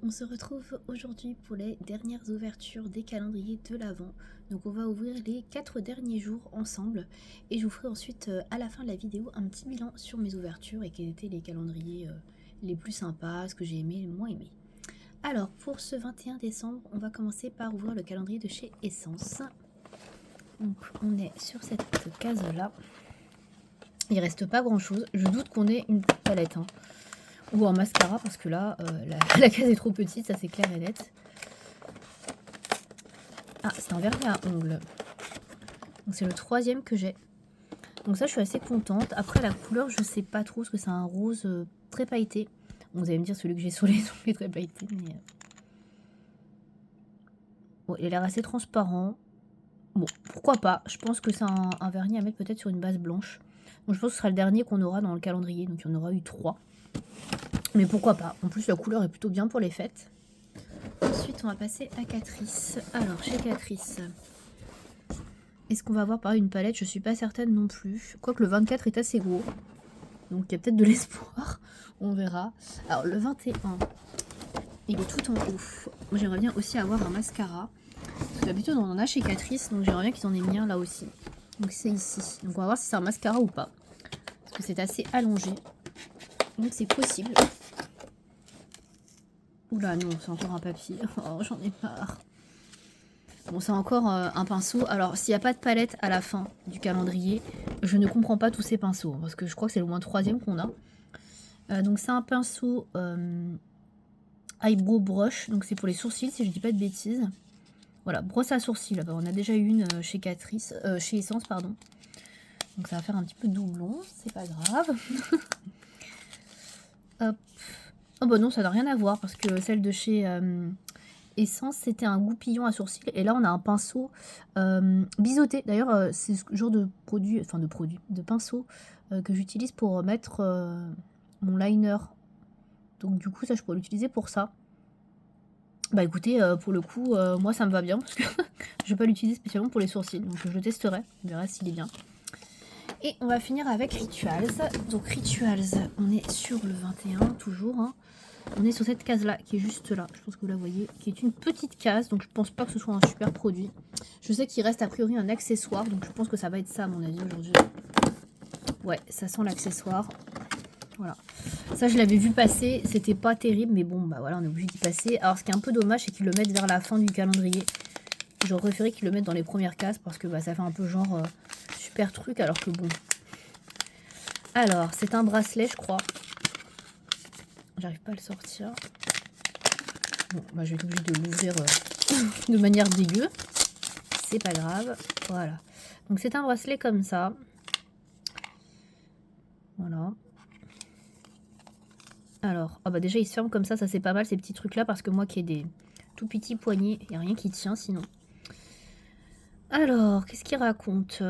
On se retrouve aujourd'hui pour les dernières ouvertures des calendriers de l'Avent. Donc on va ouvrir les 4 derniers jours ensemble et je vous ferai ensuite à la fin de la vidéo un petit bilan sur mes ouvertures et quels étaient les calendriers les plus sympas, ce que j'ai aimé, le moins aimé. Alors pour ce 21 décembre, on va commencer par ouvrir le calendrier de chez Essence. Donc on est sur cette case là. Il reste pas grand chose, je doute qu'on ait une palette. Ou en mascara parce que là la case est trop petite, ça c'est clair et net. Ah, c'est un vernis à ongles. Donc c'est le 3e que j'ai. Donc ça je suis assez contente. Après la couleur je sais pas trop parce que c'est un rose très pailleté. Bon, vous allez me dire celui que j'ai sur les ongles est très pailleté mais... Bon, il a l'air assez transparent. Bon, pourquoi pas. Je pense que c'est un vernis à mettre peut-être sur une base blanche. Donc je pense que ce sera le dernier qu'on aura dans le calendrier. Donc il y en aura eu 3. Mais pourquoi pas. En plus la couleur est plutôt bien pour les fêtes. Ensuite, on va passer à Catrice. Alors, chez Catrice, est-ce qu'on va avoir pareil une palette? Je suis pas certaine non plus. Quoique le 24 est assez gros. Donc, il y a peut-être de l'espoir. On verra. Alors, le 21, il est tout en haut. Moi, j'aimerais bien aussi avoir un mascara. Parce que d'habitude, on en a chez Catrice. Donc, j'aimerais bien qu'ils en aient mis un là aussi. Donc, c'est ici. Donc, on va voir si c'est un mascara ou pas. Parce que c'est assez allongé. Donc, c'est possible. Oula, non, c'est encore un papier. Oh, j'en ai marre. Bon, c'est encore un pinceau. Alors, s'il n'y a pas de palette à la fin du calendrier, je ne comprends pas tous ces pinceaux. Parce que je crois que c'est le moins 3e qu'on a. Donc, c'est un pinceau eyebrow brush. Donc, c'est pour les sourcils, si je dis pas de bêtises. Voilà, brosse à sourcils. Alors, on a déjà une chez Catrice, chez Essence, pardon. Donc, ça va faire un petit peu doublon. C'est pas grave. Hop. Oh, bah non, ça n'a rien à voir. Parce que celle de chez... Essence, c'était un goupillon à sourcils et là on a un pinceau biseauté. D'ailleurs c'est ce genre de produit, de pinceau que j'utilise pour mettre mon liner. Donc du coup ça je pourrais l'utiliser pour ça. Bah écoutez, pour le coup moi ça me va bien parce que je vais pas l'utiliser spécialement pour les sourcils, donc je testerai, on verra s'il est bien. Et on va finir avec Rituals. Donc Rituals, on est sur le 21 toujours. On est sur cette case là qui est juste là, je pense que vous la voyez, qui est une petite case, donc je pense pas que ce soit un super produit. Je sais qu'il reste a priori un accessoire, donc je pense que ça va être ça à mon avis aujourd'hui. Ouais, ça sent l'accessoire. Voilà. Ça je l'avais vu passer, c'était pas terrible, mais bon bah voilà, on est obligé d'y passer. Alors ce qui est un peu dommage, c'est qu'ils le mettent vers la fin du calendrier. J'aurais préféré qu'ils le mettent dans les premières cases parce que bah, ça fait un peu genre super truc, alors que bon. Alors, c'est un bracelet je crois. J'arrive pas à le sortir. Bon, bah, je vais être obligée de l'ouvrir de manière dégueu. C'est pas grave. Voilà. Donc c'est un bracelet comme ça. Voilà. Alors, ah bah déjà il se ferme comme ça c'est pas mal ces petits trucs là parce que moi qui ai des tout petits poignets, il n'y a rien qui tient sinon. Alors, qu'est-ce qu'il raconte?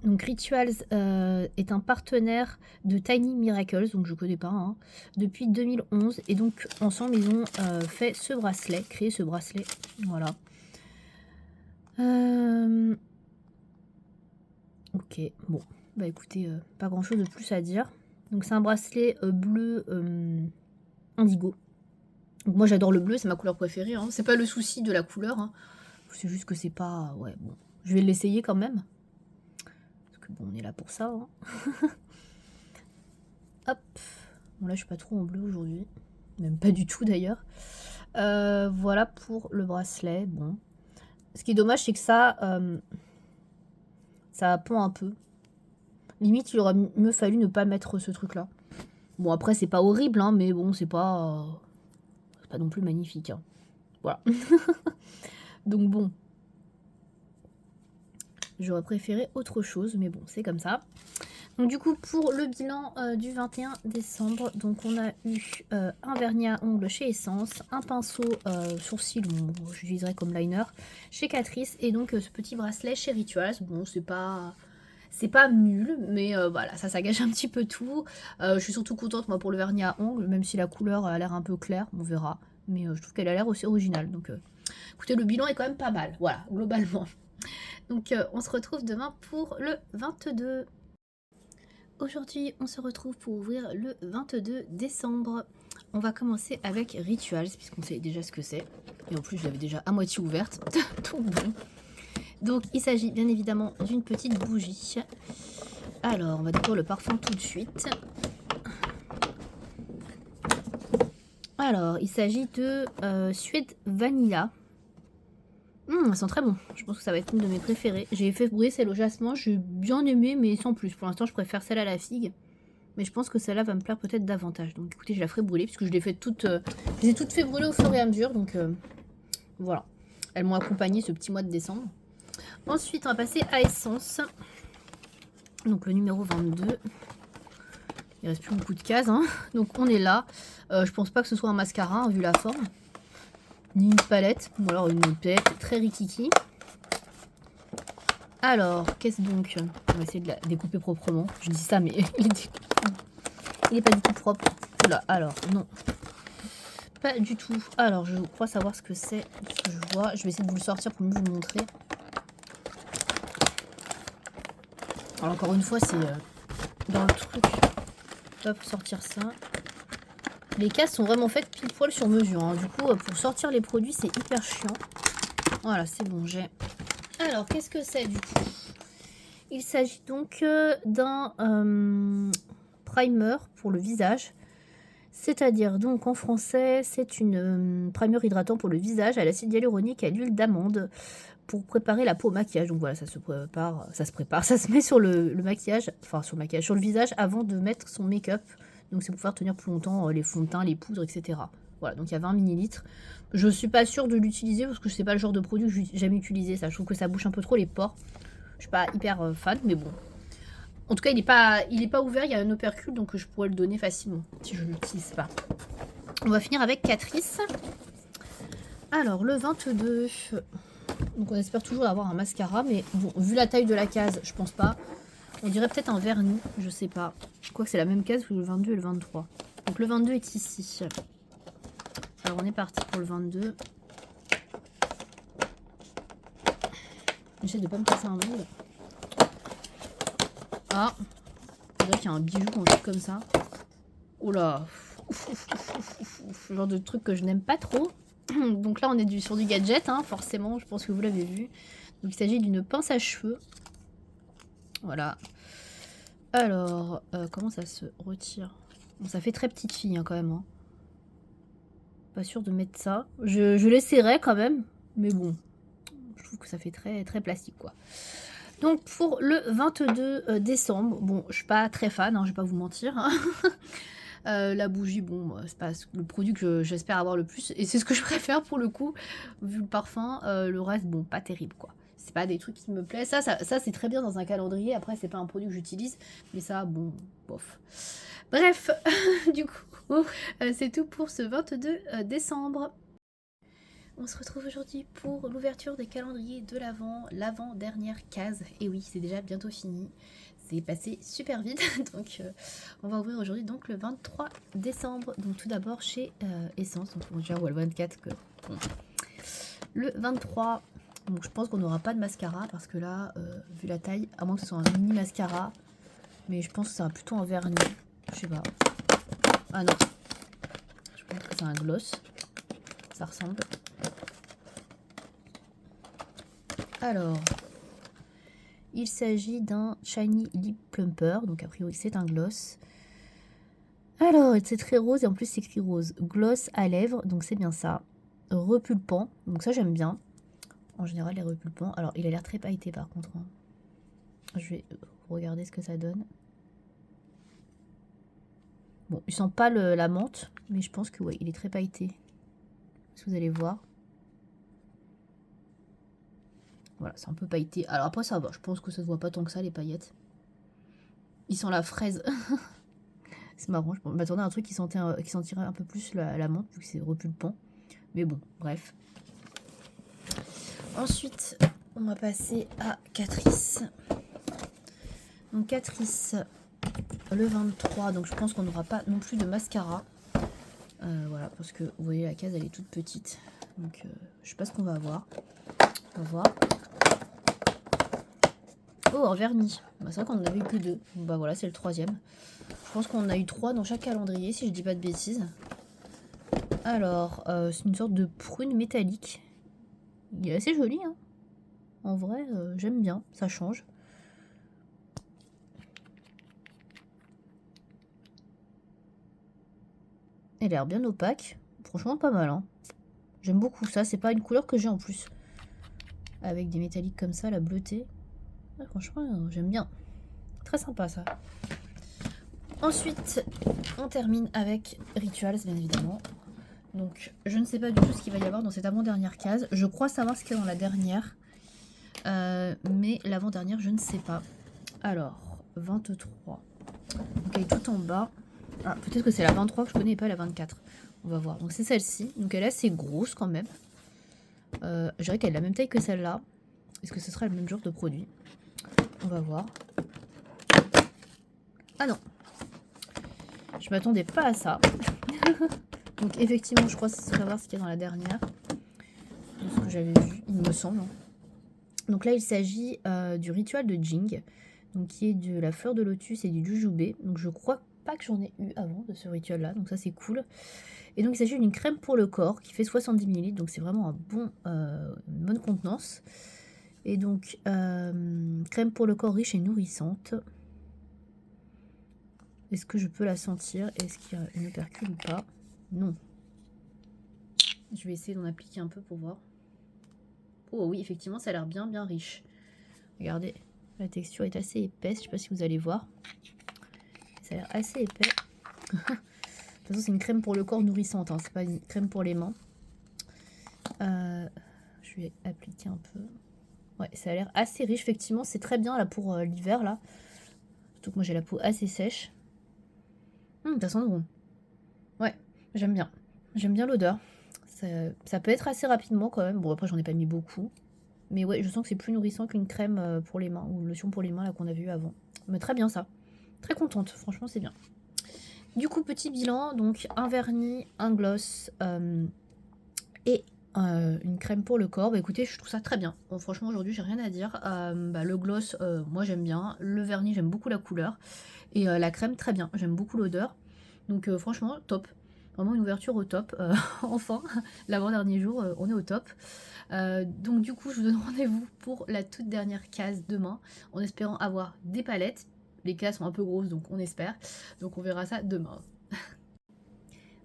Donc Rituals est un partenaire de Tiny Miracles, donc je connais pas, depuis 2011. Et donc ensemble ils ont fait ce bracelet, créé ce bracelet. Voilà. Ok, bon, bah écoutez, pas grand chose de plus à dire. Donc c'est un bracelet bleu indigo. Donc moi j'adore le bleu, c'est ma couleur préférée. C'est pas le souci de la couleur. C'est juste que c'est pas... Ouais, bon. Je vais l'essayer quand même. Parce que bon, on est là pour ça. Hop. Bon là je suis pas trop en bleu aujourd'hui. Même pas du tout d'ailleurs. Voilà pour le bracelet. Bon. Ce qui est dommage c'est que ça pend un peu. Limite il aurait mieux fallu ne pas mettre ce truc là. Bon après c'est pas horrible mais bon c'est pas non plus magnifique. Voilà. Donc bon. J'aurais préféré autre chose mais bon c'est comme ça. Donc du coup pour le bilan du 21 décembre, donc on a eu un vernis à ongles chez Essence, un pinceau sourcil, bon, j'utiliserai comme liner, chez Catrice, et donc ce petit bracelet chez Rituals. Bon c'est pas nul, mais voilà, ça gâche un petit peu tout. Je suis surtout contente moi pour le vernis à ongles, même si la couleur a l'air un peu claire, on verra. Mais je trouve qu'elle a l'air aussi originale, donc écoutez, le bilan est quand même pas mal, voilà, globalement. Donc on se retrouve demain pour le 22. Aujourd'hui, on se retrouve pour ouvrir le 22 décembre. On va commencer avec Rituals, puisqu'on sait déjà ce que c'est. Et en plus, je l'avais déjà à moitié ouverte. Tout bon. Donc, il s'agit bien évidemment d'une petite bougie. Alors, on va découvrir le parfum tout de suite. Alors, il s'agit de Suède Vanilla. Elle sent très bon. Je pense que ça va être une de mes préférées. J'ai fait brûler celle au jasmin. J'ai bien aimé, mais sans plus. Pour l'instant, je préfère celle à la figue. Mais je pense que celle-là va me plaire peut-être davantage. Donc écoutez, je la ferai brûler puisque je l'ai fait toutes, je les ai toutes fait brûler au fur et à mesure. Donc voilà. Elles m'ont accompagné ce petit mois de décembre. Ensuite, on va passer à Essence. Donc le numéro 22. Il reste plus beaucoup de cases. Hein. Donc on est là. Je pense pas que ce soit un mascara, hein, vu la forme. Ni une palette. Ou alors une palette très rikiki. Alors, qu'est-ce donc? On va essayer de la découper proprement. Je dis ça, mais il est pas du tout propre. Oula, alors, non. Pas du tout. Alors, je crois savoir ce que c'est, ce que je vois. Je vais essayer de vous le sortir pour mieux vous le montrer. Alors, encore une fois, c'est dans le truc. Hop, sortir ça. Les cases sont vraiment faites pile poil sur mesure. Hein. Du coup, pour sortir les produits, c'est hyper chiant. Voilà, c'est bon, j'ai. Alors, qu'est-ce que c'est du coup? Il s'agit donc d'un primer pour le visage. C'est-à-dire, donc en français, c'est une primer hydratant pour le visage à l'acide hyaluronique et à l'huile d'amande pour préparer la peau au maquillage. Donc voilà, ça se prépare, ça se met sur le maquillage, enfin sur le maquillage, sur le visage avant de mettre son make-up. Donc c'est pour pouvoir tenir plus longtemps les fonds de teint, les poudres, etc. Voilà, donc il y a 20 ml. Je suis pas sûre de l'utiliser parce que c'est pas le genre de produit que j'ai jamais utilisé. Ça, je trouve que ça bouche un peu trop les pores. Je suis pas hyper fan, mais bon. En tout cas, il est pas ouvert, il y a un opercule, donc je pourrais le donner facilement si je ne l'utilise pas. On va finir avec Catrice. Alors, le 22. Donc, on espère toujours avoir un mascara, mais bon, vu la taille de la case, je pense pas. On dirait peut-être un vernis, je sais pas. Je crois que c'est la même case que le 22 et le 23. Donc, le 22 est ici. Alors, on est parti pour le 22. J'essaie de pas me casser un ongle. Ah, on dirait qu'il y a un bijou ou un truc comme ça. Oh là, ce genre de truc que je n'aime pas trop. Donc là, on est sur du gadget, hein, forcément, je pense que vous l'avez vu. Donc il s'agit d'une pince à cheveux. Voilà. Alors, comment ça se retire? Bon, ça fait très petite fille hein, quand même. Hein. Pas sûr de mettre ça. Je l'essaierai quand même, mais bon, je trouve que ça fait très, très plastique quoi. Donc pour le 22 décembre, bon, je suis pas très fan, hein, je vais pas vous mentir. Hein. La bougie, bon, c'est pas le produit que j'espère avoir le plus. Et c'est ce que je préfère pour le coup, vu le parfum. Le reste, bon, pas terrible quoi. C'est pas des trucs qui me plaisent. Ça c'est très bien dans un calendrier. Après, c'est pas un produit que j'utilise. Mais ça, bon, bof. Bref, du coup, c'est tout pour ce 22 décembre. On se retrouve aujourd'hui pour l'ouverture des calendriers de l'avant-dernière case. Et oui, c'est déjà bientôt fini. C'est passé super vite. Donc, on va ouvrir aujourd'hui donc le 23 décembre. Donc, tout d'abord chez Essence. Donc, on déjà voit le 24 que. Bon. Le 23. Donc, je pense qu'on n'aura pas de mascara parce que là, vu la taille, à moins que ce soit un mini mascara. Mais je pense que c'est plutôt un vernis. Je sais pas. Ah non. Je pense que c'est un gloss. Ça ressemble. Alors, il s'agit d'un Shiny Lip Plumper, donc a priori c'est un gloss. Alors, c'est très rose et en plus c'est écrit rose. Gloss à lèvres, donc c'est bien ça. Repulpant, donc ça j'aime bien. En général les repulpants. Alors, il a l'air très pailleté par contre. Hein. Je vais regarder ce que ça donne. Bon, il sent pas la menthe, mais je pense que ouais, il est très pailleté. Si vous allez voir. Voilà, c'est un peu pailleté. Alors après, ça va. Je pense que ça se voit pas tant que ça, les paillettes. Il sent la fraise. C'est marrant. Je m'attendais à un truc qui sentirait un peu plus la menthe, vu que c'est repulpant. Mais bon, bref. Ensuite, on va passer à Catrice. Donc, Catrice, le 23. Donc, je pense qu'on n'aura pas non plus de mascara. Voilà, parce que vous voyez, la case, elle est toute petite. Donc, je sais pas ce qu'on va avoir. On va voir. Oh, en vernis. Bah, c'est vrai qu'on en avait eu que 2. Donc, bah voilà, c'est le 3e. Je pense qu'on a eu 3 dans chaque calendrier, si je dis pas de bêtises. Alors, c'est une sorte de prune métallique. Il est assez joli, hein. En vrai, j'aime bien, ça change. Elle a l'air bien opaque. Franchement, pas mal, hein. J'aime beaucoup ça. C'est pas une couleur que j'ai en plus. Avec des métalliques comme ça, la bleutée. Ouais, franchement, j'aime bien. Très sympa, ça. Ensuite, on termine avec Rituals, bien évidemment. Donc, je ne sais pas du tout ce qu'il va y avoir dans cette avant-dernière case. Je crois savoir ce qu'il y a dans la dernière. Mais l'avant-dernière, je ne sais pas. Alors, 23. Donc, elle est tout en bas. Ah, peut-être que c'est la 23 que je connais et pas la 24. On va voir. Donc, c'est celle-ci. Donc, elle est assez grosse quand même. Je dirais qu'elle est la même taille que celle-là. Est-ce que ce sera le même genre de produit? On va voir. Ah non. Je m'attendais pas à ça. Donc, effectivement, je crois savoir ce qu'il y a dans la dernière. De ce que j'avais vu, il me semble. Donc là, il s'agit du rituel de Jing, donc qui est de la fleur de lotus et du jujube. Donc je crois pas que j'en ai eu avant de ce rituel-là, donc ça c'est cool. Et donc il s'agit d'une crème pour le corps qui fait 70 ml, donc c'est vraiment une bonne contenance. Et donc crème pour le corps riche et nourrissante. Est-ce que je peux la sentir? Est-ce qu'il y a une opercule ou pas? Non. Je vais essayer d'en appliquer un peu pour voir. Oh oui, effectivement, ça a l'air bien riche. Regardez, la texture est assez épaisse, je sais pas si vous allez voir. Ça a l'air assez épais. De toute façon, c'est une crème pour le corps nourrissante, hein. C'est pas une crème pour les mains. Je vais appliquer un peu. Ouais, ça a l'air assez riche, effectivement. C'est très bien là pour l'hiver, là. Surtout que moi, j'ai la peau assez sèche. Ça sent bon. Ouais, j'aime bien. J'aime bien l'odeur. Ça peut être assez rapidement quand même. Bon, après, j'en ai pas mis beaucoup. Mais ouais, je sens que c'est plus nourrissant qu'une crème pour les mains, ou une lotion pour les mains là qu'on a vu avant. Mais très bien ça. Très contente, franchement c'est bien. Du coup, petit bilan, donc un vernis, un gloss et une crème pour le corps. Bah écoutez, je trouve ça très bien. Bon, franchement aujourd'hui j'ai rien à dire. Le gloss, moi j'aime bien. Le vernis, j'aime beaucoup la couleur. Et la crème, très bien. J'aime beaucoup l'odeur. Donc franchement, top. Vraiment une ouverture au top. Enfin, l'avant-dernier jour, on est au top. Donc du coup, je vous donne rendez-vous pour la toute dernière case demain, en espérant avoir des palettes. Les cases sont un peu grosses, donc on espère. Donc on verra ça demain.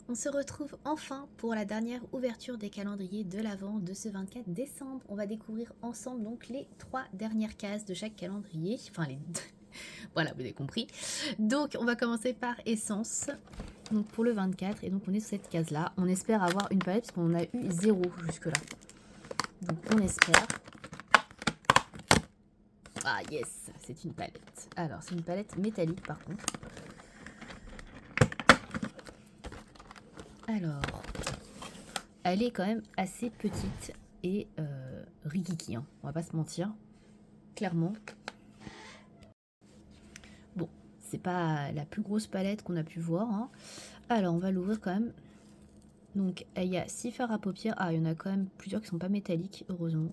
On se retrouve enfin pour la dernière ouverture des calendriers de l'Avent de ce 24 décembre. On va découvrir ensemble donc les 3 dernières cases de chaque calendrier. Enfin les deux. Voilà, vous avez compris. Donc on va commencer par Essence. Donc pour le 24, et donc on est sur cette case là. On espère avoir une palette parce qu'on a eu 0 jusque là. Donc on espère. Ah yes, c'est une palette. Alors c'est une palette métallique par contre. Alors, elle est quand même assez petite et rikiki, hein, on va pas se mentir, clairement. Bon, c'est pas la plus grosse palette qu'on a pu voir, hein. Alors on va l'ouvrir quand même. Donc il y a 6 fards à paupières. Ah, il y en a quand même plusieurs qui sont pas métalliques, heureusement.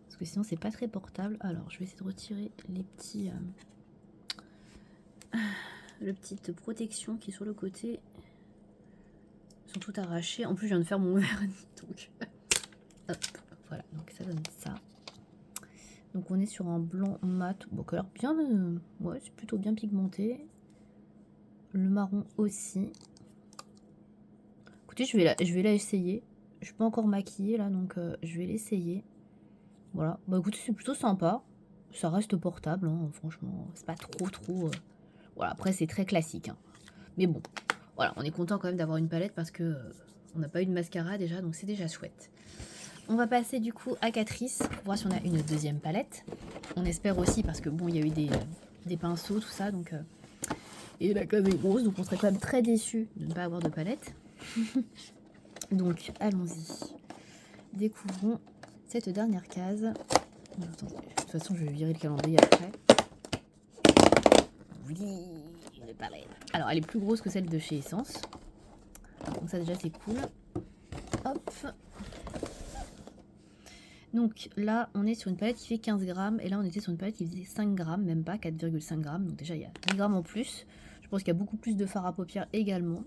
Parce que sinon c'est pas très portable. Alors je vais essayer de retirer les petits... le petite protection qui est sur le côté. Ils sont tout arrachés. En plus je viens de faire mon vernis. Donc hop, voilà, donc ça donne ça. Donc on est sur un blanc mat. Bon, qui a l'air bien... ouais, c'est plutôt bien pigmenté. Le marron aussi. Écoutez, je vais la essayer. Je suis pas encore maquillée là, donc je vais l'essayer. Voilà. Bah écoutez, c'est plutôt sympa. Ça reste portable, hein, franchement. C'est pas trop... Voilà, après c'est très classique, hein. Mais bon, voilà, on est content quand même d'avoir une palette parce que on n'a pas eu de mascara déjà, donc c'est déjà chouette. On va passer du coup à Catrice pour voir si on a une deuxième palette. On espère aussi parce que bon, il y a eu des pinceaux, tout ça, donc... et la case est grosse, donc on serait quand même très déçus de ne pas avoir de palette. Donc allons-y. Découvrons cette dernière case. Attendez, de toute façon, je vais virer le calendrier après. Oui, une palette. Alors, elle est plus grosse que celle de chez Essence. Donc ça déjà, c'est cool. Hop. Donc là, on est sur une palette qui fait 15 grammes. Et là, on était sur une palette qui faisait 5 grammes, même pas 4,5 grammes. Donc déjà, il y a 10 grammes en plus. Je pense qu'il y a beaucoup plus de fard à paupières également.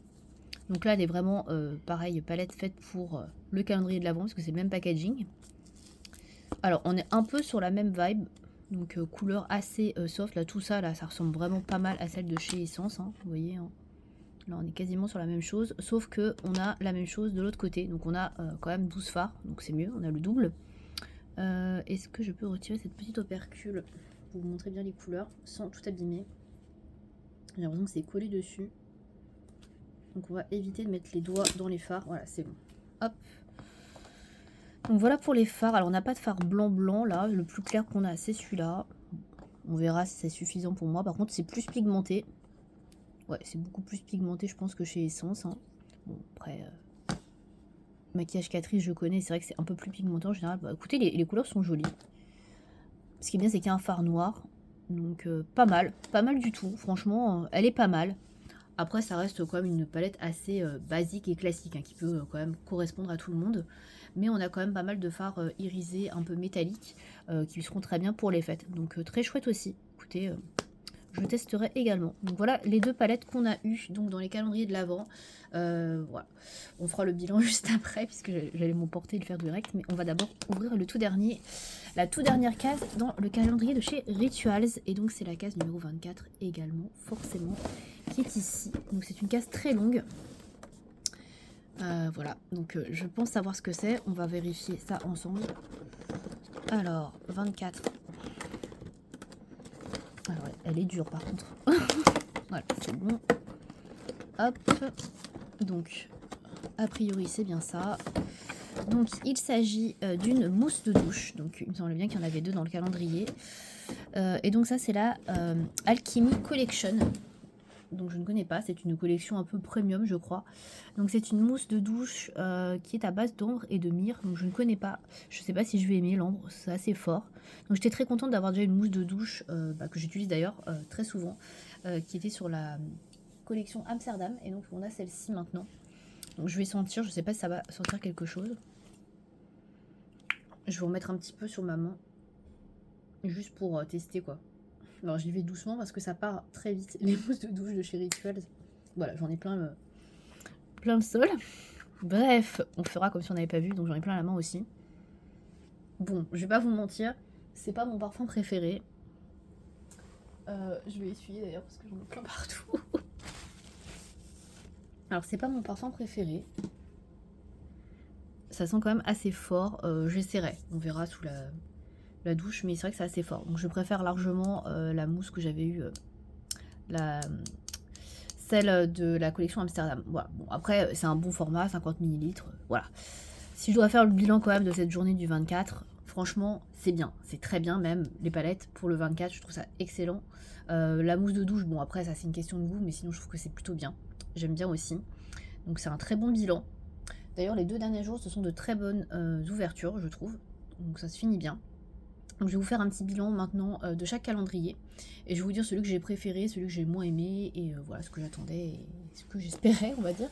Donc là, elle est vraiment, pareil, palette faite pour le calendrier de l'Avent, parce que c'est le même packaging. Alors, on est un peu sur la même vibe, donc couleur assez soft. Là, tout ça, là, ça ressemble vraiment pas mal à celle de chez Essence, hein, vous voyez. Hein. Là, on est quasiment sur la même chose, sauf que on a la même chose de l'autre côté. Donc, on a quand même 12 fards, donc c'est mieux, on a le double. Est-ce que je peux retirer cette petite opercule pour vous montrer bien les couleurs sans tout abîmer? J'ai l'impression que c'est collé dessus. Donc, on va éviter de mettre les doigts dans les fards. Voilà, c'est bon. Hop. Donc voilà pour les fards. Alors on n'a pas de fard blanc là. Le plus clair qu'on a c'est celui-là. On verra si c'est suffisant pour moi. Par contre c'est plus pigmenté. Ouais, c'est beaucoup plus pigmenté je pense que chez Essence. Hein. Bon après, maquillage Catrice je connais. C'est vrai que c'est un peu plus pigmenté en général. Bah, écoutez les couleurs sont jolies. Ce qui est bien c'est qu'il y a un fard noir. Donc pas mal. Pas mal du tout. Franchement elle est pas mal. Après ça reste quand même une palette assez basique et classique. Hein, qui peut quand même correspondre à tout le monde. Mais on a quand même pas mal de fards irisés un peu métalliques qui seront très bien pour les fêtes. Donc très chouette aussi. Écoutez, je testerai également. Donc voilà les deux palettes qu'on a eues donc dans les calendriers de l'Avent. Voilà. On fera le bilan juste après puisque j'allais m'emporter et le faire direct. Mais on va d'abord ouvrir le tout dernier, la toute dernière case dans le calendrier de chez Rituals. Et donc c'est la case numéro 24 également, forcément, qui est ici. Donc c'est une case très longue. Voilà, donc je pense savoir ce que c'est. On va vérifier ça ensemble. Alors, 24. Alors, elle est dure par contre. Voilà, c'est bon. Hop. Donc, a priori, c'est bien ça. Donc, il s'agit d'une mousse de douche. Donc, il me semble bien qu'il y en avait deux dans le calendrier. Et donc, ça, c'est la Alchemy Collection. Donc je ne connais pas, c'est une collection un peu premium je crois. Donc c'est une mousse de douche qui est à base d'ambre et de myrrhe. Donc je ne connais pas, je ne sais pas si je vais aimer l'ambre, c'est assez fort. Donc j'étais très contente d'avoir déjà une mousse de douche que j'utilise d'ailleurs très souvent, qui était sur la collection Amsterdam. Et donc on a celle-ci maintenant. Donc je vais sentir, je ne sais pas si ça va sentir quelque chose. Je vais en mettre un petit peu sur ma main, juste pour tester quoi. Alors j'y vais doucement parce que ça part très vite, les mousses de douche de chez Rituals. Voilà, j'en ai plein le sol. Bref, on fera comme si on n'avait pas vu, donc j'en ai plein la main aussi. Bon, je vais pas vous mentir, c'est pas mon parfum préféré. Je vais essuyer d'ailleurs parce que j'en ai plein partout. Alors c'est pas mon parfum préféré. Ça sent quand même assez fort. J'essaierai, on verra sous la douche, mais c'est vrai que c'est assez fort. Donc je préfère largement la mousse que j'avais eue, celle de la collection Amsterdam. Voilà. Bon, après, c'est un bon format, 50 ml. Voilà. Si je dois faire le bilan quand même de cette journée du 24, franchement, c'est bien. C'est très bien même, les palettes pour le 24, je trouve ça excellent. La mousse de douche, bon après, ça c'est une question de goût, mais sinon je trouve que c'est plutôt bien. J'aime bien aussi. Donc c'est un très bon bilan. D'ailleurs, les deux derniers jours, ce sont de très bonnes ouvertures, je trouve. Donc ça se finit bien. Donc je vais vous faire un petit bilan maintenant de chaque calendrier. Et je vais vous dire celui que j'ai préféré, celui que j'ai moins aimé, et voilà ce que j'attendais et ce que j'espérais, on va dire.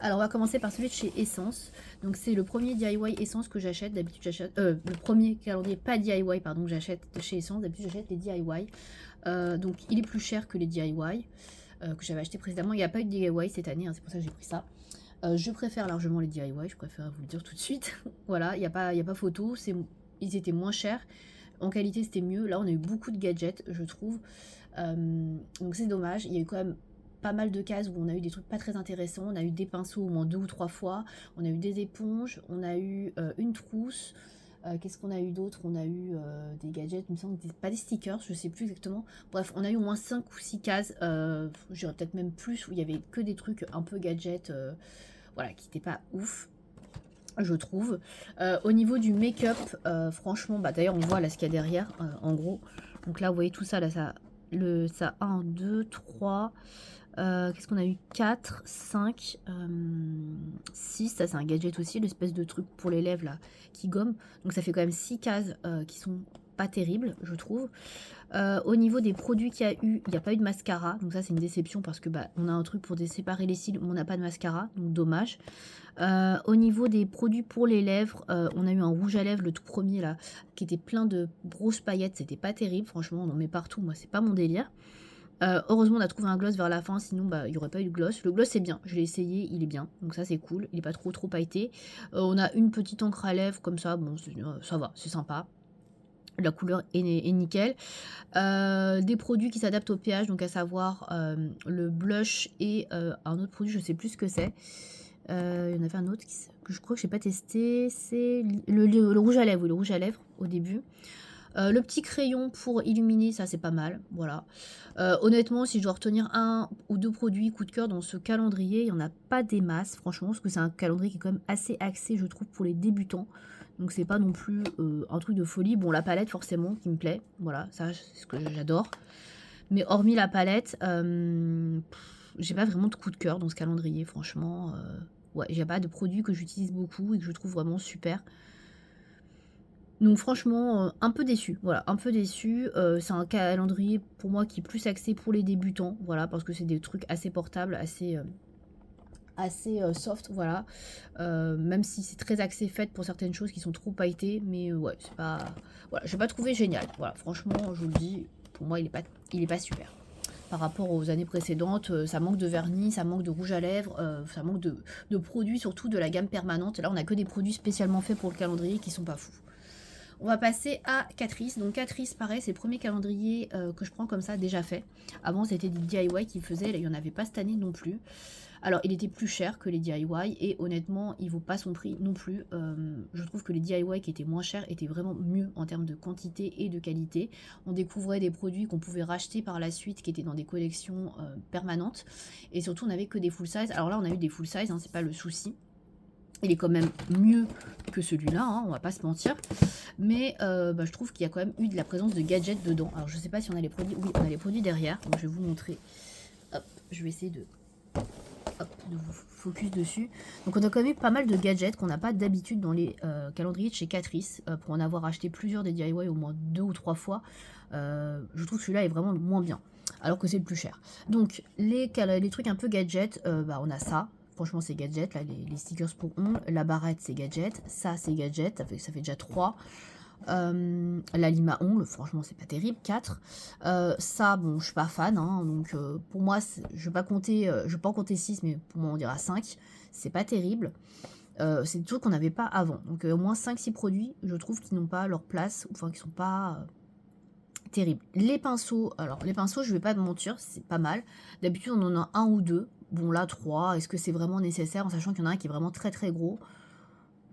Alors on va commencer par celui de chez Essence. Donc c'est le premier DIY Essence que j'achète. D'habitude j'achète... le premier calendrier pas DIY, pardon, que j'achète chez Essence. D'habitude j'achète les DIY. Donc il est plus cher que les DIY que j'avais acheté précédemment. Il n'y a pas eu de DIY cette année, hein, c'est pour ça que j'ai pris ça. Je préfère largement les DIY, je préfère vous le dire tout de suite. Voilà, il n'y a pas photo, ils étaient moins chers. En qualité, c'était mieux. Là, on a eu beaucoup de gadgets, je trouve. Donc, c'est dommage. Il y a eu quand même pas mal de cases où on a eu des trucs pas très intéressants. On a eu des pinceaux au moins 2 ou 3 fois. On a eu des éponges. On a eu une trousse. Qu'est-ce qu'on a eu d'autre? On a eu des gadgets, il me semble, pas des stickers, je sais plus exactement. Bref, on a eu au moins 5 ou 6 cases. J'irais peut-être même plus, où il y avait que des trucs un peu gadgets. Voilà, qui n'étaient pas ouf. Je trouve. Au niveau du make-up, franchement, bah d'ailleurs on voit là ce qu'il y a derrière, en gros. Donc là vous voyez tout ça, là ça 1, 2, 3, qu'est-ce qu'on a eu? 4, 5, 6, ça c'est un gadget aussi, l'espèce de truc pour les lèvres là, qui gomme. Donc ça fait quand même 6 cases qui sont pas terribles, je trouve. Au niveau des produits qu'il y a eu, il n'y a pas eu de mascara, donc ça c'est une déception parce que bah, on a un truc pour séparer les cils, mais on n'a pas de mascara, donc dommage. Au niveau des produits pour les lèvres, on a eu un rouge à lèvres, le tout premier là, qui était plein de grosses paillettes, c'était pas terrible, franchement on en met partout, moi c'est pas mon délire. Heureusement, on a trouvé un gloss vers la fin, sinon bah, il n'y aurait pas eu de gloss. Le gloss, c'est bien, je l'ai essayé, il est bien, donc ça c'est cool, il est pas trop pailleté. On a une petite encre à lèvres comme ça, bon, ça va, c'est sympa. La couleur est nickel. Des produits qui s'adaptent au pH, donc à savoir le blush et un autre produit, je sais plus ce que c'est. Il y en avait un autre que je crois que j'ai pas testé, c'est le rouge à lèvres, oui, le rouge à lèvres au début. Le petit crayon pour illuminer, ça c'est pas mal, voilà. Honnêtement, si je dois retenir un ou deux produits coup de cœur dans ce calendrier, il n'y en a pas des masses, franchement, parce que c'est un calendrier qui est quand même assez axé, je trouve, pour les débutants. Donc c'est pas non plus un truc de folie. Bon, la palette forcément qui me plaît, voilà, ça c'est ce que j'adore. Mais hormis la palette, j'ai pas vraiment de coup de cœur dans ce calendrier, franchement. Ouais, j'ai pas de produits que j'utilise beaucoup et que je trouve vraiment super. Donc franchement, un peu déçu, voilà, un peu déçu. C'est un calendrier pour moi qui est plus axé pour les débutants, voilà, parce que c'est des trucs assez portables, assez soft, voilà. Même si c'est très axé fait pour certaines choses qui sont trop pailletées, mais ouais, c'est pas... Voilà, j'ai pas trouvé génial. Voilà, franchement, je vous le dis, pour moi, il est pas super. Par rapport aux années précédentes, ça manque de vernis, ça manque de rouge à lèvres, ça manque de produits, surtout de la gamme permanente. Là, on a que des produits spécialement faits pour le calendrier qui sont pas fous. On va passer à Catrice. Donc Catrice, pareil, c'est le premier calendrier que je prends comme ça, déjà fait. Avant, c'était des DIY qui faisaient, il n'y en avait pas cette année non plus. Alors, il était plus cher que les DIY et honnêtement, il vaut pas son prix non plus. Je trouve que les DIY qui étaient moins chers étaient vraiment mieux en termes de quantité et de qualité. On découvrait des produits qu'on pouvait racheter par la suite qui étaient dans des collections permanentes. Et surtout, on n'avait que des full size. Alors là, on a eu des full size, hein, c'est pas le souci. Il est quand même mieux que celui-là, hein, on va pas se mentir. Mais bah, je trouve qu'il y a quand même eu de la présence de gadgets dedans. Alors je sais pas si on a les produits. Oui, on a les produits derrière. Donc je vais vous montrer. Hop, je vais essayer de vous focus dessus. Donc on a quand même eu pas mal de gadgets qu'on n'a pas d'habitude dans les calendriers de chez Catrice. Pour en avoir acheté plusieurs des DIY au moins 2 ou 3 fois. Je trouve que celui-là est vraiment le moins bien. Alors que c'est le plus cher. Donc les trucs un peu gadgets, bah, on a ça. Franchement, c'est gadget, là, les stickers pour ongles. La barrette, c'est gadget. Ça, c'est gadget. Ça fait déjà 3. La lime à ongles, franchement, c'est pas terrible. 4. Ça, bon, je suis pas fan. Hein, donc, pour moi, je vais pas en compter 6, mais pour moi, on dira 5. C'est pas terrible. C'est des trucs qu'on n'avait pas avant. Donc, au moins 5-6 produits, je trouve, qui n'ont pas leur place. Enfin, qui sont pas... terribles. Les pinceaux, alors les pinceaux, je vais pas me mentir, c'est pas mal. D'habitude, on en a un ou deux. Bon, là, 3. Est-ce que c'est vraiment nécessaire en sachant qu'il y en a un qui est vraiment très gros?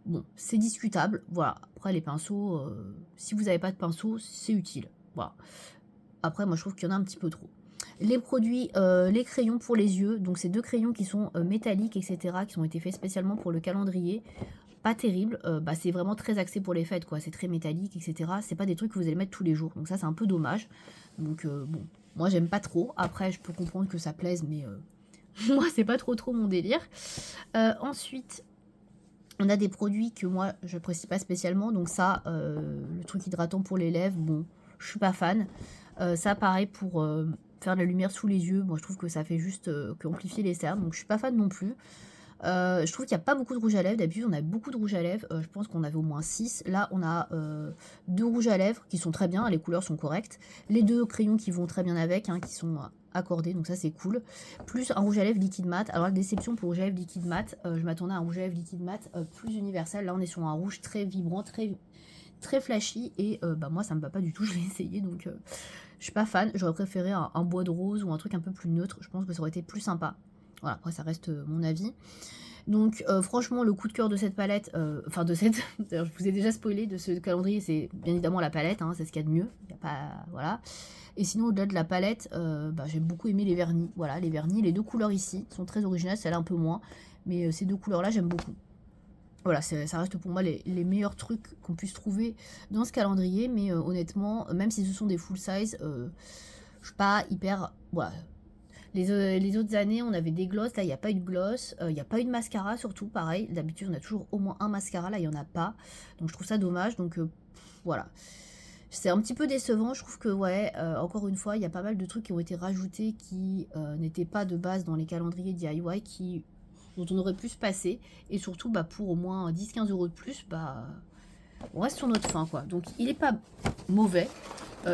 Bon, c'est discutable. Voilà. Après, les pinceaux, si vous n'avez pas de pinceau, c'est utile. Voilà. Après, moi, je trouve qu'il y en a un petit peu trop. Les produits, les crayons pour les yeux. Donc, ces deux crayons qui sont métalliques, etc., qui ont été faits spécialement pour le calendrier. Pas terrible. Bah, c'est vraiment très axé pour les fêtes, quoi. C'est très métallique, etc. C'est pas des trucs que vous allez mettre tous les jours. Donc, ça, c'est un peu dommage. Donc, bon, moi, j'aime pas trop. Après, je peux comprendre que ça plaise, mais moi, c'est pas trop mon délire. Ensuite, on a des produits que moi, je n'apprécie pas spécialement. Donc ça, le truc hydratant pour les lèvres, bon, je suis pas fan. Ça, pareil, pour faire de la lumière sous les yeux, moi, je trouve que ça fait juste amplifier les cernes. Donc je suis pas fan non plus. Je trouve qu'il n'y a pas beaucoup de rouge à lèvres. D'habitude, on a beaucoup de rouge à lèvres. Je pense qu'on avait au moins 6. Là, on a 2 rouges à lèvres qui sont très bien. Les couleurs sont correctes. Les 2 crayons qui vont très bien avec, hein, qui sont accordés. Donc ça, c'est cool. Plus un rouge à lèvres liquide mat. Alors, la déception pour le rouge à lèvres liquide mat, je m'attendais à un rouge à lèvres liquide mat plus universel. Là, on est sur un rouge très vibrant, très flashy. Et bah, moi, ça me va pas du tout. Je l'ai essayé. Donc, je suis pas fan. J'aurais préféré un bois de rose ou un truc un peu plus neutre. Je pense que ça aurait été plus sympa. Voilà, après ça reste mon avis. Donc franchement, le coup de cœur de cette palette, enfin de cette, je vous ai déjà spoilé de ce calendrier, c'est bien évidemment la palette, hein, c'est ce qu'il y a de mieux. Y a pas, voilà. Et sinon, au-delà de la palette, bah, j'ai beaucoup aimé les vernis. Voilà, les vernis, les deux couleurs ici sont très originales, celle-là un peu moins. Mais ces deux couleurs-là, j'aime beaucoup. Voilà, ça reste pour moi les meilleurs trucs qu'on puisse trouver dans ce calendrier. Mais honnêtement, même si ce sont des full size, je suis pas hyper... Voilà. Les autres années, on avait des glosses. Là, il n'y a pas eu de gloss. Il n'y a pas eu de mascara, surtout. Pareil, d'habitude, on a toujours au moins un mascara. Là, il n'y en a pas. Donc, je trouve ça dommage. Donc, voilà. C'est un petit peu décevant. Je trouve que, ouais, encore une fois, il y a pas mal de trucs qui ont été rajoutés qui n'étaient pas de base dans les calendriers DIY dont on aurait pu se passer. Et surtout, bah, pour au moins 10-15 € de plus, bah, on reste sur notre faim, quoi. Donc, il n'est pas mauvais.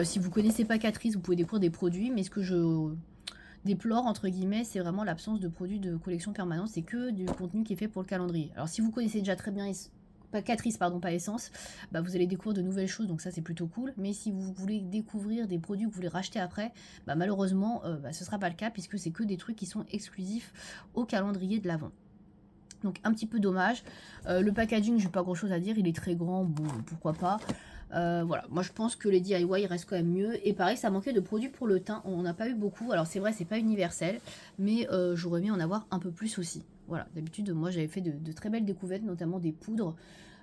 Si vous connaissez pas Catrice, vous pouvez découvrir des produits, mais ce que je déplore, entre guillemets, c'est vraiment l'absence de produits de collection permanente. C'est que du contenu qui est fait pour le calendrier. Alors, si vous connaissez déjà très bien pas Catrice, pardon, pas Essence, bah vous allez découvrir de nouvelles choses, donc ça c'est plutôt cool. Mais si vous voulez découvrir des produits que vous voulez racheter après, bah malheureusement, ce sera pas le cas, puisque c'est que des trucs qui sont exclusifs au calendrier de l'Avent. Donc un petit peu dommage. Le packaging, j'ai pas grand chose à dire, il est très grand, bon pourquoi pas. Voilà, moi je pense que les DIY restent quand même mieux. Et pareil, ça manquait de produits pour le teint, on n'a pas eu beaucoup. Alors c'est vrai, c'est pas universel, mais j'aurais aimé en avoir un peu plus aussi. Voilà, d'habitude, moi j'avais fait de très belles découvertes, notamment des poudres,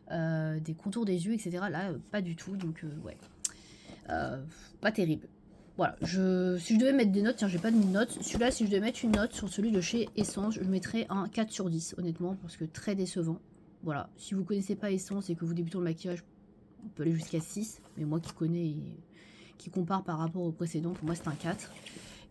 des contours des yeux, etc. Là, pas du tout, donc ouais, pas terrible. Voilà, si je devais mettre des notes, tiens, j'ai pas de notes. Celui-là, si je devais mettre une note sur celui de chez Essence, je mettrais un 4 sur 10, honnêtement, parce que très décevant. Voilà, si vous connaissez pas Essence et que vous débutez le maquillage, on peut aller jusqu'à 6, mais moi qui connais et qui compare par rapport au précédent, pour moi c'est un 4.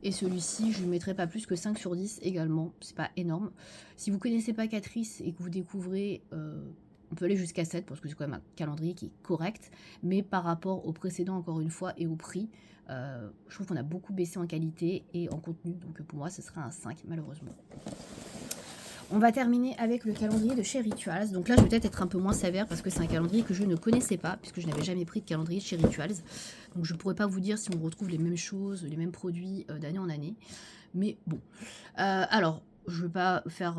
Et celui-ci, je ne mettrai pas plus que 5 sur 10 également, c'est pas énorme. Si vous connaissez pas Catrice et que vous découvrez, on peut aller jusqu'à 7 parce que c'est quand même un calendrier qui est correct, mais par rapport au précédent encore une fois et au prix, je trouve qu'on a beaucoup baissé en qualité et en contenu, donc pour moi ce sera un 5 malheureusement. On va terminer avec le calendrier de chez Rituals. Donc là, je vais peut-être être un peu moins sévère parce que c'est un calendrier que je ne connaissais pas, puisque je n'avais jamais pris de calendrier chez Rituals. Donc je ne pourrais pas vous dire si on retrouve les mêmes choses, les mêmes produits d'année en année. Mais bon. Alors, je ne veux pas faire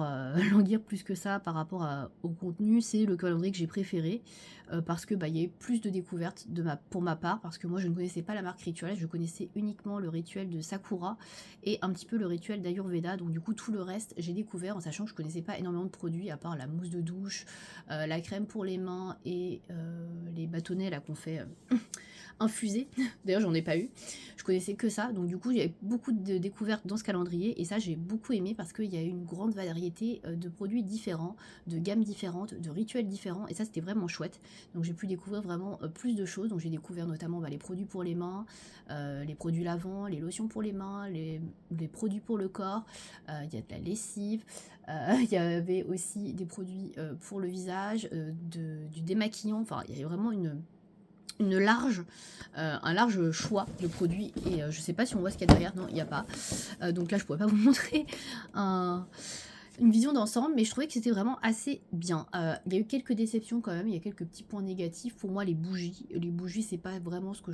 languir plus que ça par rapport au contenu. C'est le calendrier que j'ai préféré parce que bah, y a eu plus de découvertes pour ma part, parce que moi je ne connaissais pas la marque Rituals, je connaissais uniquement le rituel de Sakura et un petit peu le rituel d'Ayurveda. Donc du coup tout le reste j'ai découvert en sachant que je connaissais pas énormément de produits à part la mousse de douche, la crème pour les mains et les bâtonnets là qu'on fait infusé. D'ailleurs, j'en ai pas eu. Je connaissais que ça. Donc, du coup, il y avait beaucoup de découvertes dans ce calendrier. Et ça, j'ai beaucoup aimé parce qu'il y a une grande variété de produits différents, de gammes différentes, de rituels différents. Et ça, c'était vraiment chouette. Donc, j'ai pu découvrir vraiment plus de choses. Donc, j'ai découvert notamment les produits pour les mains, les produits lavants, les lotions pour les mains, les produits pour le corps. Il y a de la lessive. Il y avait aussi des produits pour le visage, du démaquillant. Enfin, il y avait vraiment un large choix de produits et je sais pas si on voit ce qu'il y a derrière, non il n'y a pas, donc là je pourrais pas vous montrer une vision d'ensemble, mais je trouvais que c'était vraiment assez bien. Il y a eu quelques déceptions quand même, il y a quelques petits points négatifs. Pour moi les bougies c'est pas vraiment ce que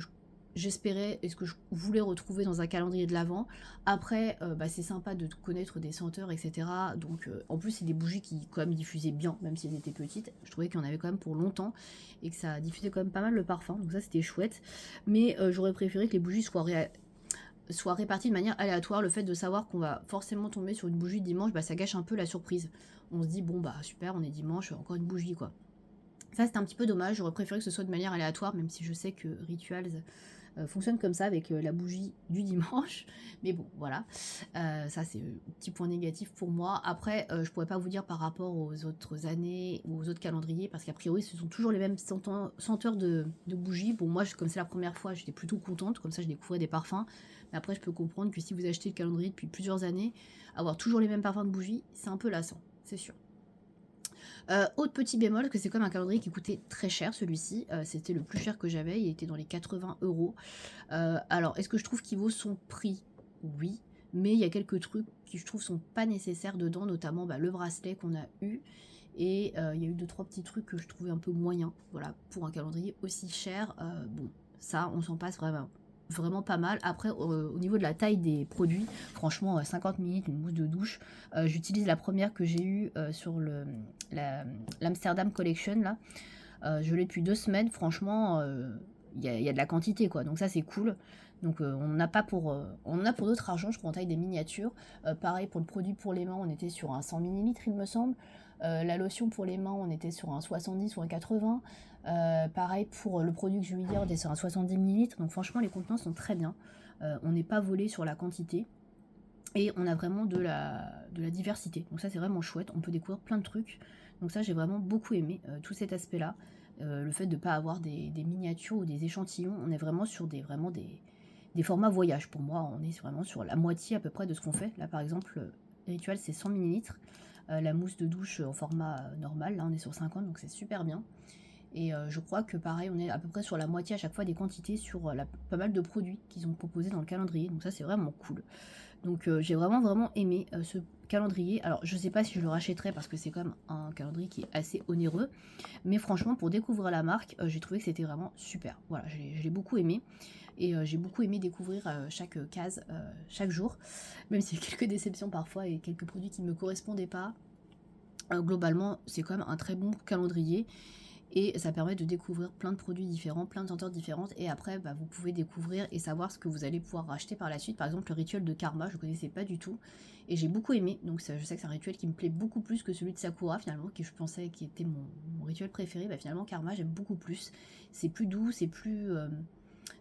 j'espérais et ce que je voulais retrouver dans un calendrier de l'Avent. Après, bah, c'est sympa de connaître des senteurs, etc. Donc, en plus, c'est des bougies qui quand même diffusaient bien, même si elles étaient petites. Je trouvais qu'il y en avait quand même pour longtemps et que ça diffusait quand même pas mal le parfum. Donc ça, c'était chouette. Mais j'aurais préféré que les bougies soient réparties de manière aléatoire. Le fait de savoir qu'on va forcément tomber sur une bougie dimanche, bah, ça gâche un peu la surprise. On se dit, bon, bah super, on est dimanche, encore une bougie, quoi. Ça, c'est un petit peu dommage. J'aurais préféré que ce soit de manière aléatoire, même si je sais que Rituals fonctionne comme ça avec la bougie du dimanche. Mais bon, voilà. Ça, c'est un petit point négatif pour moi. Après, je pourrais pas vous dire par rapport aux autres années ou aux autres calendriers, parce qu'a priori, ce sont toujours les mêmes senteurs de bougies. Bon, moi, comme c'est la première fois, j'étais plutôt contente. Comme ça, je découvrais des parfums. Mais après, je peux comprendre que si vous achetez le calendrier depuis plusieurs années, avoir toujours les mêmes parfums de bougies, c'est un peu lassant, c'est sûr. Autre petit bémol, que c'est comme un calendrier qui coûtait très cher celui-ci, c'était le plus cher que j'avais, il était dans les 80 €. Alors, est-ce que je trouve qu'il vaut son prix? Oui, mais il y a quelques trucs qui je trouve sont pas nécessaires dedans, notamment bah, le bracelet qu'on a eu, et il y a eu 2-3 petits trucs que je trouvais un peu moyens, voilà, pour un calendrier aussi cher, bon, ça on s'en passe vraiment pas mal. Après, au niveau de la taille des produits, franchement, 50 ml, une mousse de douche. J'utilise la première que j'ai eue sur l'Amsterdam Collection, là. Je l'ai depuis 2 semaines, franchement, il y a de la quantité, quoi. Donc ça, c'est cool. Donc on n'a pas on en a pour d'autres argent, je crois, en taille des miniatures. Pareil, pour le produit pour les mains, on était sur un 100 ml, il me semble. La lotion pour les mains, on était sur un 70 ou un 80. Pareil pour le produit que j'ai eu hier, on était sur un 70 ml. Donc franchement, les contenants sont très bien. On n'est pas volé sur la quantité. Et on a vraiment de la diversité. Donc ça, c'est vraiment chouette. On peut découvrir plein de trucs. Donc ça, j'ai vraiment beaucoup aimé tout cet aspect-là. Le fait de ne pas avoir des miniatures ou des échantillons. On est vraiment sur des formats voyage. Pour moi, on est vraiment sur la moitié à peu près de ce qu'on fait. Là, par exemple, Ritual, c'est 100 ml. La mousse de douche en format normal, là, on est sur 50, donc c'est super bien. Et je crois que pareil, on est à peu près sur la moitié à chaque fois des quantités sur pas mal de produits qu'ils ont proposés dans le calendrier. Donc ça, c'est vraiment cool. Donc j'ai vraiment aimé ce calendrier. Alors je sais pas si je le rachèterai parce que c'est quand même un calendrier qui est assez onéreux. Mais franchement, pour découvrir la marque, j'ai trouvé que c'était vraiment super. Voilà, je l'ai beaucoup aimé. Et j'ai beaucoup aimé découvrir chaque case chaque jour. Même s'il y a quelques déceptions parfois et quelques produits qui ne me correspondaient pas. Globalement, c'est quand même un très bon calendrier. Et ça permet de découvrir plein de produits différents, plein de senteurs différentes. Et après, bah, vous pouvez découvrir et savoir ce que vous allez pouvoir racheter par la suite. Par exemple, le rituel de Karma, je ne connaissais pas du tout. Et j'ai beaucoup aimé. Donc ça, je sais que c'est un rituel qui me plaît beaucoup plus que celui de Sakura, finalement, qui je pensais qui était mon rituel préféré. Bah, finalement, Karma, j'aime beaucoup plus. C'est plus doux, c'est plus...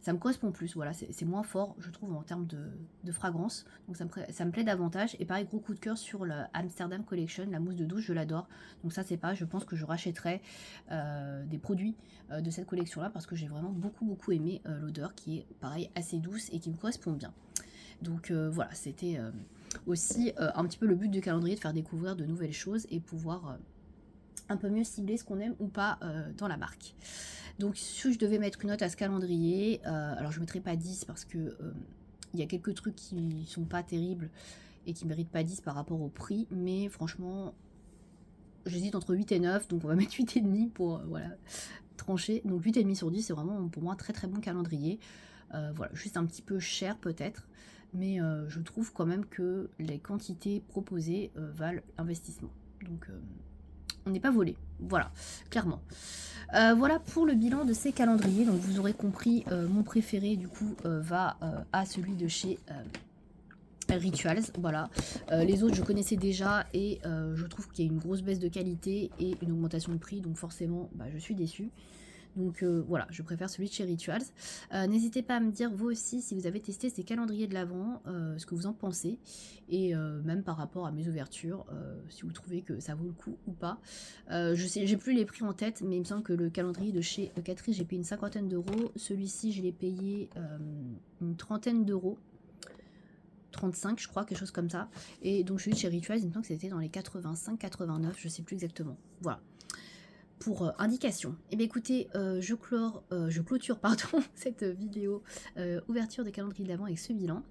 ça me correspond plus, voilà, c'est moins fort, je trouve, en termes de fragrance. Donc ça me plaît davantage. Et pareil, gros coup de cœur sur le Amsterdam Collection, la mousse de douche, je l'adore. Donc ça, c'est pareil, je pense que je rachèterai des produits de cette collection-là parce que j'ai vraiment beaucoup aimé l'odeur qui est, pareil, assez douce et qui me correspond bien. Donc voilà, c'était aussi un petit peu le but du calendrier, de faire découvrir de nouvelles choses et pouvoir un peu mieux cibler ce qu'on aime ou pas dans la marque. Donc si je devais mettre une note à ce calendrier, alors je ne mettrais pas 10 parce que il y a quelques trucs qui sont pas terribles et qui méritent pas 10 par rapport au prix, mais franchement, j'hésite entre 8 et 9, donc on va mettre 8,5 pour voilà, trancher. Donc 8,5 sur 10, c'est vraiment pour moi un très bon calendrier. Voilà, juste un petit peu cher peut-être, mais je trouve quand même que les quantités proposées valent l'investissement. Donc on n'est pas volé, voilà, clairement. Voilà pour le bilan de ces calendriers. Donc vous aurez compris, mon préféré du coup va à celui de chez Rituals. Voilà. Les autres je connaissais déjà et je trouve qu'il y a une grosse baisse de qualité et une augmentation de prix. Donc forcément bah, je suis déçue. Donc voilà, je préfère celui de chez Rituals. N'hésitez pas à me dire vous aussi si vous avez testé ces calendriers de l'Avent, ce que vous en pensez. Et même par rapport à mes ouvertures, si vous trouvez que ça vaut le coup ou pas. Je sais, j'ai plus les prix en tête, mais il me semble que le calendrier de chez Catrice, j'ai payé une cinquantaine d'euros. Celui-ci, je l'ai payé une trentaine d'euros. 35 je crois, quelque chose comme ça. Et donc celui de chez Rituals, il me semble que c'était dans les 85-89, je sais plus exactement. Voilà. Pour indication. Et bien écoutez, je clôture pardon, cette vidéo ouverture des calendriers de l'Avent avec ce bilan.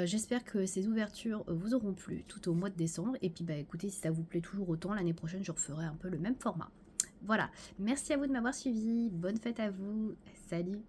J'espère que ces ouvertures vous auront plu tout au mois de décembre. Et puis bah écoutez, si ça vous plaît toujours autant, l'année prochaine je referai un peu le même format. Voilà, merci à vous de m'avoir suivi, bonne fête à vous, salut!